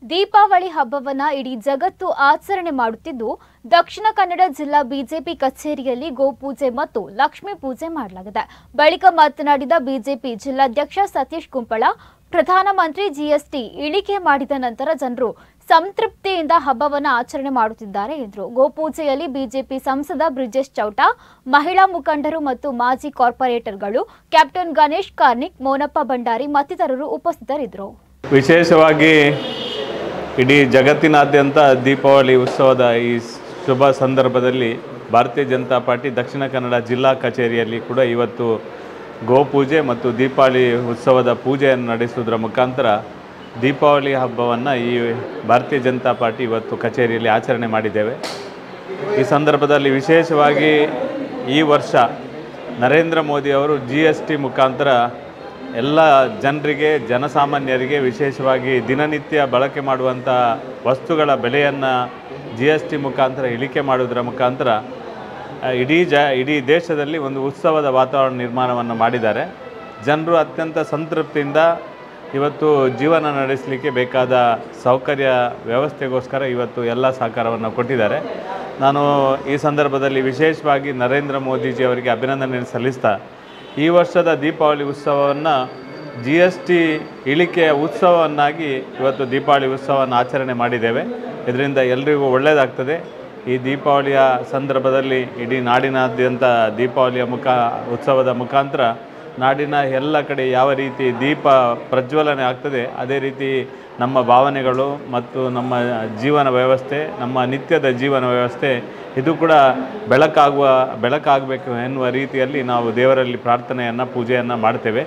ದೀಪಾವಳಿ ಹಬ್ಬವನ್ನ ಇಡೀ ಜಗತ್ತು ಆಚರಣೆ ಮಾಡುತ್ತಿದ್ದು, ದಕ್ಷಿಣ ಕನ್ನಡ ಜಿಲ್ಲಾ ಬಿಜೆಪಿ ಕಚೇರಿಯಲ್ಲಿ ಗೋಪೂಜೆ ಮತ್ತು ಲಕ್ಷ್ಮೀ ಪೂಜೆ ಮಾಡಲಾಗಿದೆ. ಬಳಿಕ ಮಾತನಾಡಿದ ಬಿಜೆಪಿ ಜಿಲ್ಲಾಧ್ಯಕ್ಷ ಸತೀಶ್ ಕುಂಪಳ, ಪ್ರಧಾನಮಂತ್ರಿ ಜಿಎಸ್ಟಿ ಇಳಿಕೆ ಮಾಡಿದ ನಂತರ ಜನರು ಸಂತೃಪ್ತಿಯಿಂದ ಹಬ್ಬವನ್ನು ಆಚರಣೆ ಮಾಡುತ್ತಿದ್ದಾರೆ ಎಂದರು. ಗೋಪೂಜೆಯಲ್ಲಿ ಬಿಜೆಪಿ ಸಂಸದ ಬ್ರಿಜೇಶ್ ಚೌಟ, ಮಹಿಳಾ ಮುಖಂಡರು ಮತ್ತು ಮಾಜಿ ಕಾರ್ಪೊರೇಟರ್ಗಳು, ಕ್ಯಾಪ್ಟನ್ ಗಣೇಶ್ ಕಾರ್ನಿಕ್, ಮೋನಪ್ಪ ಭಂಡಾರಿ ಮತ್ತಿತರರು ಉಪಸ್ಥಿತರಿದ್ದರು. ವಿಶೇಷವಾಗಿ ಇಡೀ ಜಗತ್ತಿನಾದ್ಯಂತ ದೀಪಾವಳಿ ಉತ್ಸವದ ಈ ಶುಭ ಸಂದರ್ಭದಲ್ಲಿ ಭಾರತೀಯ ಜನತಾ ಪಾರ್ಟಿ ದಕ್ಷಿಣ ಕನ್ನಡ ಜಿಲ್ಲಾ ಕಚೇರಿಯಲ್ಲಿ ಕೂಡ ಇವತ್ತು ಗೋಪೂಜೆ ಮತ್ತು ದೀಪಾವಳಿ ಉತ್ಸವದ ಪೂಜೆಯನ್ನು ನಡೆಸುವುದರ ಮುಖಾಂತರ ದೀಪಾವಳಿ ಹಬ್ಬವನ್ನು ಈ ಭಾರತೀಯ ಜನತಾ ಪಾರ್ಟಿ ಇವತ್ತು ಕಚೇರಿಯಲ್ಲಿ ಆಚರಣೆ ಮಾಡಿದ್ದೇವೆ. ಈ ಸಂದರ್ಭದಲ್ಲಿ ವಿಶೇಷವಾಗಿ ಈ ವರ್ಷ ನರೇಂದ್ರ ಮೋದಿ ಅವರು GST ಮುಖಾಂತರ ಎಲ್ಲ ಜನರಿಗೆ, ಜನಸಾಮಾನ್ಯರಿಗೆ, ವಿಶೇಷವಾಗಿ ದಿನನಿತ್ಯ ಬಳಕೆ ಮಾಡುವಂಥ ವಸ್ತುಗಳ ಬೆಲೆಯನ್ನು GST ಮುಖಾಂತರ ಇಳಿಕೆ ಮಾಡುವುದರ ಮುಖಾಂತರ ಇಡೀ ದೇಶದಲ್ಲಿ ಒಂದು ಉತ್ಸವದ ವಾತಾವರಣ ನಿರ್ಮಾಣವನ್ನು ಮಾಡಿದ್ದಾರೆ. ಜನರು ಅತ್ಯಂತ ಸಂತೃಪ್ತಿಯಿಂದ ಇವತ್ತು ಜೀವನ ನಡೆಸಲಿಕ್ಕೆ ಬೇಕಾದ ಸೌಕರ್ಯ ವ್ಯವಸ್ಥೆಗೋಸ್ಕರ ಇವತ್ತು ಎಲ್ಲ ಸಹಕಾರವನ್ನು ಕೊಟ್ಟಿದ್ದಾರೆ. ನಾನು ಈ ಸಂದರ್ಭದಲ್ಲಿ ವಿಶೇಷವಾಗಿ ನರೇಂದ್ರ ಮೋದಿಜಿ ಅವರಿಗೆ ಅಭಿನಂದನೆ ಸಲ್ಲಿಸ್ತಾ, ಈ ವರ್ಷದ ದೀಪಾವಳಿ ಉತ್ಸವವನ್ನು GST ಇಳಿಕೆಯ ಉತ್ಸವವನ್ನಾಗಿ ಇವತ್ತು ದೀಪಾವಳಿ ಉತ್ಸವವನ್ನು ಆಚರಣೆ ಮಾಡಿದ್ದೇವೆ. ಇದರಿಂದ ಎಲ್ರಿಗೂ ಒಳ್ಳೆಯದಾಗ್ತದೆ. ಈ ದೀಪಾವಳಿಯ ಸಂದರ್ಭದಲ್ಲಿ ಇಡೀ ನಾಡಿನಾದ್ಯಂತ ದೀಪಾವಳಿಯ ಉತ್ಸವದ ಮುಖಾಂತರ ನಾಡಿನ ಎಲ್ಲ ಕಡೆ ಯಾವ ರೀತಿ ದೀಪ ಪ್ರಜ್ವಲನೆ ಆಗ್ತದೆ, ಅದೇ ರೀತಿ ನಮ್ಮ ಭಾವನೆಗಳು ಮತ್ತು ನಮ್ಮ ಜೀವನ ವ್ಯವಸ್ಥೆ, ನಮ್ಮ ನಿತ್ಯದ ಜೀವನ ವ್ಯವಸ್ಥೆ ಇದು ಕೂಡ ಬೆಳಕಾಗಬೇಕು ಎನ್ನುವ ರೀತಿಯಲ್ಲಿ ನಾವು ದೇವರಲ್ಲಿ ಪ್ರಾರ್ಥನೆಯನ್ನು, ಪೂಜೆಯನ್ನು ಮಾಡ್ತೇವೆ.